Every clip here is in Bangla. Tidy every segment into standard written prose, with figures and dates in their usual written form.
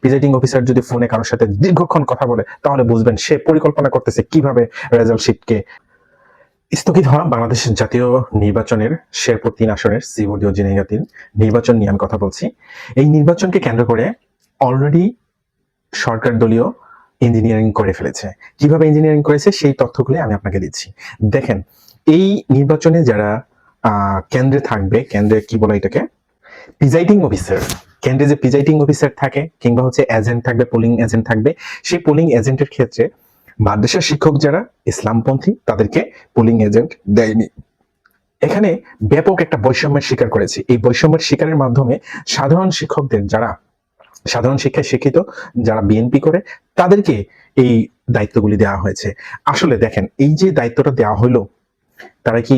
প্রিজাইডিং অফিসার যদি ফোনে কারোর সাথে দীর্ঘক্ষণ কথা বলে তাহলে বুঝবেন সে পরিকল্পনা করতেছে কিভাবে রেজাল্ট শিটকে স্থগিত হওয়া বাংলাদেশের জাতীয় নির্বাচনের শেরপুর ৩ আসনের সিভিল ও জেনারেল নির্বাচন নিয়ে আমি কথা বলছি। এই নির্বাচনকে কেন্দ্র করে অলরেডি সরকার দলীয় ইঞ্জিনিয়ারিং করে ফেলেছে। কিভাবে ইঞ্জিনিয়ারিং করেছে সেই তথ্যগুলি আমি আপনাকে দিচ্ছি। দেখেন, এই নির্বাচনে যারা কেন্দ্রে থাকবে, কেন্দ্রে কি বলে এটাকে, প্রিজাইডিং অফিসার, কেন্দ্রে যে প্রিজাইডিং অফিসার থাকে কিংবা হচ্ছে এজেন্ট থাকবে, পোলিং এজেন্ট থাকবে, সেই পোলিং এজেন্টের ক্ষেত্রে মাদ্রাসার শিক্ষক যারা ইসলামপন্থী তাদেরকে পোলিং এজেন্ট দেয়নি। এখানে ব্যাপক একটা বৈষম্যের শিকার করেছে। এই বৈষম্যের শিকারের মাধ্যমে সাধারণ শিক্ষকদের, যারা সাধারণ শিক্ষায় শিক্ষিত, যারা বিএনপি করে, তাদেরকে এই দায়িত্বগুলি দেওয়া হয়েছে। আসলে দেখেন, এই যে দায়িত্বটা দেওয়া হলো, তারা কি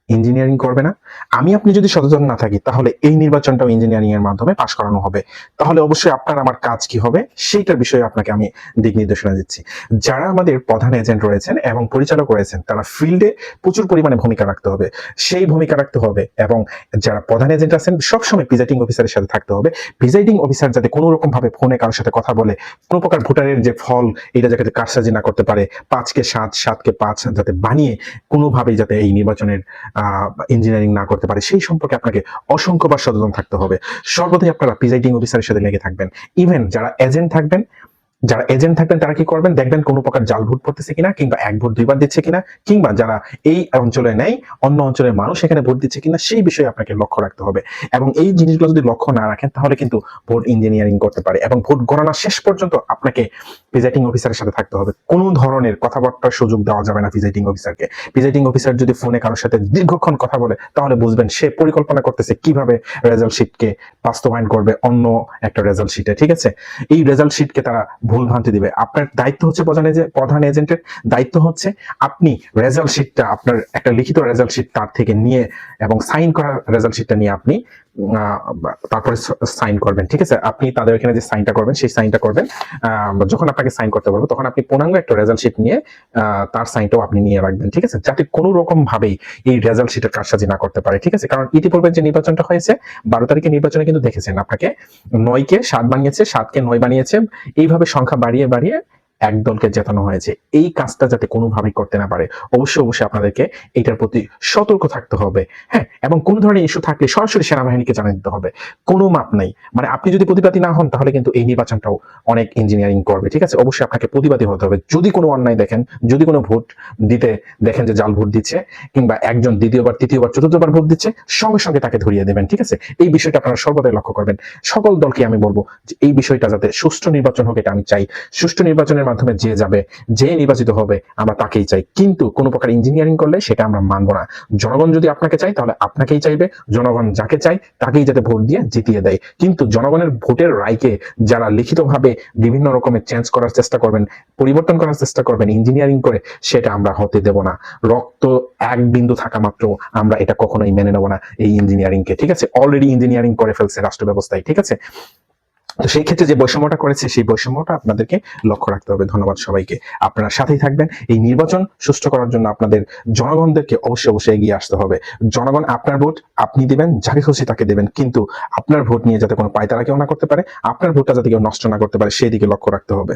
ইঞ্জিনিয়ারিং করবে না? আমি আপনি যদি সচেতন না থাকি তাহলে এই নির্বাচনটাও ইঞ্জিনিয়ারিং এর মাধ্যমে পাশ করানো হবে। তাহলে অবশ্যই আপনার আমার কাজ কি হবে সেইটার বিষয়ে আপনাকে আমি দিক নির্দেশনা দিচ্ছি। যারা আমাদের প্রধান এজেন্ট রয়েছেন এবং পরিচালক রয়েছেন, তারা ফিল্ডে প্রচুর পরিমাণে ভূমিকা রাখতে হবে, সেই ভূমিকা রাখতে হবে। এবং যারা প্রধান এজেন্ট আছেন সবসময় প্রিজাইডিং অফিসারের সাথে থাকতে হবে। প্রিজাইডিং অফিসার যাতে কোনো রকম ভাবে ফোনে কারোর সাথে কথা বলে কোনো প্রকার ভোটারের যে ফল এটা যাতে কারসাজি না করতে পারে, 5 কে 7 7 কে 5 যাতে বানিয়ে কোনোভাবেই যাতে এই নির্বাচনের ইঞ্জিনিয়ারিং না করতে পারে, সেই সম্পর্কে আপনাকে অসংখ্যবার সচেতন থাকতে হবে। সর্বদাই আপনারা প্রিজাইডিং অফিসারের সাথে লেগে থাকবেন। ইভেন যারা এজেন্ট থাকবেন তারা কি করবেন, দেখবেন কোনো প্রকার জাল ভোট পড়তেছে কিনা, কিংবা এক ভোট দুইবার দিচ্ছে কিনা, কিংবা যারা এই অঞ্চলে নেই অন্য অঞ্চলের মানুষ এখানে ভোট দিচ্ছে কিনা, সেই বিষয়ে আপনাকে লক্ষ্য রাখতে হবে। এবং এই জিনিসগুলো যদি লক্ষ্য না রাখেন তাহলে কিন্তু ভোট ইঞ্জিনিয়ারিং করতে পারে। এবং ভোট গণনা শেষ পর্যন্ত আপনাকে প্রিজাইডিং অফিসারের সাথে থাকতে হবে। কোনো ধরনের কথাবার্তার সুযোগ দেওয়া যাবে না প্রিজাইডিং অফিসারকে। প্রিজাইডিং অফিসার যদি ফোনে কারোর সাথে দীর্ঘক্ষণ কথা বলে তাহলে বুঝবেন সে পরিকল্পনা করতেছে কিভাবে রেজাল্ট শিটকে বাস্তবায়ন করবে অন্য একটা রেজাল্ট শিটে। ঠিক আছে, এই রেজাল্ট শিটকে তারা ভুল ভ্রান্তি দিবে। আপনার দায়িত্ব হচ্ছে, প্রধান এজেন্টের দায়িত্ব হচ্ছে আপনি রেজাল্ট শিটটা, আপনার একটা লিখিত রেজাল্ট শিট তার থেকে নিয়ে এবং সাইন করা রেজাল্ট শিটটা নিয়ে আপনি তারপরে সাইন করবেন। ঠিক আছে, আপনি তাদের এখানে যে সাইনটা করবেন সেই সাইনটা করবেন। যখন আপনাকে সাইন করতে বলবো তখন আপনি পূর্ণাঙ্গ একটা রেজাল্ট শিট নিয়ে তার সাইনটাও আপনি নিয়ে রাখবেন। ঠিক আছে, যাতে কোনো রকম ভাবেই এই রেজাল্ট শিটের কারসাজি না করতে পারে। ঠিক আছে, কারণ ইতিপূর্বে যে নির্বাচনটা হয়েছে 12 তারিখে নির্বাচনে কিন্তু দেখেছেন আপনাকে 9 কে 7 বানিয়েছে, 7 কে 9 বানিয়েছে, এইভাবে সংখ্যা বাড়িয়ে বাড়িয়ে এক দলকে জেতানো হয়েছে। এই কাজটা যাতে কোনোভাবেই করতে না পারে অবশ্যই আপনাদেরকে এটার প্রতি সতর্ক থাকতে হবে। হ্যাঁ, এবং কোন ধরনের ইস্যু থাকলে সরাসরি সেনাবাহিনীকে জানিয়ে দিতে হবে। কোনো মাপ নাই, মানে আপনি যদি প্রতিবাদী না হন তাহলে কিন্তু এই নির্বাচনটাও অনেক ইঞ্জিনিয়ারিং করবে। ঠিক আছে, অবশ্যই আপনাকে প্রতিবাদী হতে হবে। যদি কোনো অন্যায় দেখেন, যদি কোনো ভোট দিতে দেখেন যে জাল ভোট দিচ্ছে, কিংবা একজন দ্বিতীয়বার তৃতীয়বার চতুর্থবার ভোট দিচ্ছে, সঙ্গে সঙ্গে তাকে ধরিয়ে দেবেন। ঠিক আছে, এই বিষয়টা আপনারা সর্বদাই লক্ষ্য করবেন। সকল দলকে আমি বলবো যে এই বিষয়টা যাতে সুষ্ঠু নির্বাচন হোক, এটা আমি চাই। সুষ্ঠু নির্বাচনের মাধ্যমে যে যাবে, যে নির্বাচিত হবে, আমরা তাকেই চাই। কিন্তু কোনো প্রকার ইঞ্জিনিয়ারিং করলে সেটা আমরা মানবো না। জনগণ যদি আপনাকে চাই তাহলে আপনাকেই চাইবে। জনগণ যাকে চাই তাকেই যাতে ভোট দিয়ে জিতিয়ে দেয়। কিন্তু জনগণের ভোটের রায়কে যারা লিখিতভাবে বিভিন্ন রকমের চেঞ্জ করার চেষ্টা করবেন, পরিবর্তন করার চেষ্টা করবেন ইঞ্জিনিয়ারিং করে, সেটা আমরা হতে দেব না। রক্ত এক বিন্দু থাকা মাত্র আমরা এটা কখনোই মেনে নেব না এই ইঞ্জিনিয়ারিংকে। ঠিক আছে, অলরেডি ইঞ্জিনিয়ারিং করে ফেলছে রাষ্ট্র ব্যবস্থায়। ঠিক আছে, তো সেই ক্ষেত্রে যে বৈষম্যটা করেছে সেই বৈষম্যটা আপনাদেরকে লক্ষ্য রাখতে হবে। ধন্যবাদ সবাইকে, আপনারা সাথেই থাকবেন। এই নির্বাচন সুষ্ঠু করার জন্য আপনাদের জনগণদেরকে অবশ্যই এগিয়ে আসতে হবে। জনগণ আপনার ভোট আপনি দিবেন, যাকে খুশি তাকে দেবেন, কিন্তু আপনার ভোট নিয়ে যাতে কোনো পায়তারা কেউ না করতে পারে, আপনার ভোটটা যাতে কেউ নষ্ট না করতে পারে সেই দিকে লক্ষ্য রাখতে হবে।